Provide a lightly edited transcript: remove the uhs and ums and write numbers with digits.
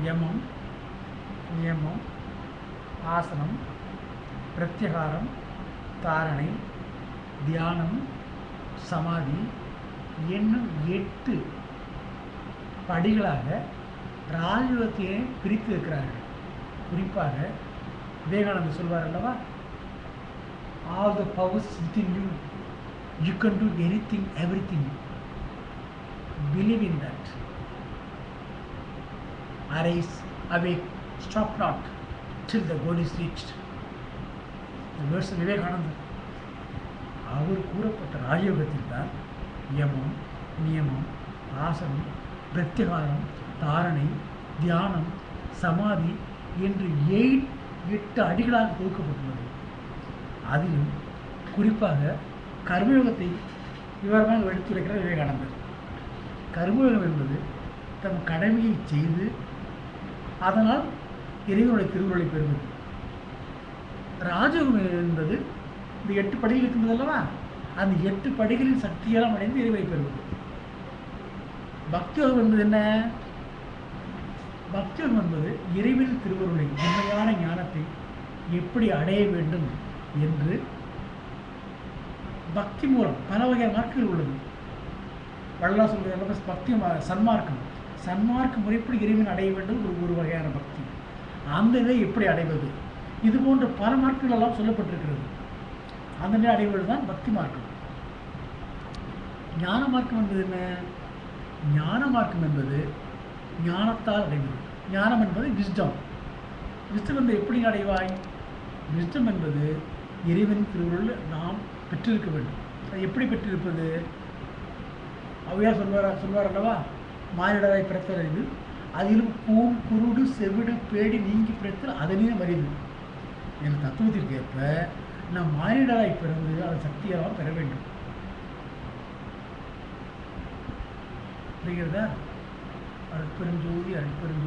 யமம், நியமம், ஆசனம், பிரத்யகாரம், தாரணை, தியானம், சமாதி என்னும் 8 படிகளாக ராஜயோகத்தையே பிரித்து இருக்கிறார்கள். குறிப்பாக விவேகானந்தர் சொல்வார் அல்லவா, all the powers within you, you can do anything, everything. Believe in that. Arise, awake, stop not till the goal is reached. The words of விவேகானந்தர். அவர் கூறப்பட்ட ராஜயோகத்தில் தான் யமம், நியமம், ஆசனம், பிரத்யகாரம், தாரணை, தியானம், சமாதி என்று 8 அடிகளாக தொகுக்கப்பட்டுள்ளது. அதிலும் குறிப்பாக கர்மயோகத்தை விவரமாக எடுத்துரைக்கிறார் விவேகானந்தர். கர்மயோகம் என்பது தம் கடமையை செய்து அதனால் இறைவனுடைய திருவுருளை பெறுவது. ராஜயோகம் என்பது இந்த 8 படிகள் இருக்கின்றது அல்லவா, அந்த 8 படிகளின் சக்தியெல்லாம் அடைந்து இறைவனை பெறுவது. பக்தியோகம் என்பது என்ன? பக்தியோகம் என்பது இறைவனின் திருவருளை, உண்மையான ஞானத்தை எப்படி அடைய வேண்டும் என்று பக்தி மூலம் பல வகையான மார்க்குகள் உள்ளது. வள்ளலார் சொல்வது பக்தி சன்மார்க்கம். சன்மார்க்க முறைப்படி இறைவன் அடைய வேண்டும் ஒரு வகையான பக்தி. அந்த இதை எப்படி அடைவது, இது போன்ற பல மார்க்குகள் எல்லாம் சொல்லப்பட்டிருக்கிறது. அந்த நிலை அடைவது தான் பக்தி மார்க்கம். ஞான மார்க்கம் என்பது என்ன? ஞான மார்க்கம் என்பது ஞானத்தால் அடைவது. ஞானம் என்பது விஸ்டம். விஸ்டம் என்பது எப்படி அடைவாய்? விஸ்டம் என்பது இறைவன் திருவுருள் நாம் பெற்றிருக்க வேண்டும். அது எப்படி பெற்றிருப்பது? அவையார் சொல்வார் அல்லவா, மானிடராய் பிறத்தல் அறிவு, அதிலும் கூன் குருடு செவிடு பேடி நீங்கி பிறத்தல் அதனே மறிவு என்ற தத்துவத்திற்கு ஏற்ப நாம் மானிடராய் பிறந்து அதன் சக்தியாக பெற வேண்டும். புரிகிறதா? அருட்பெருஞ்சோதி அருட்பெரும்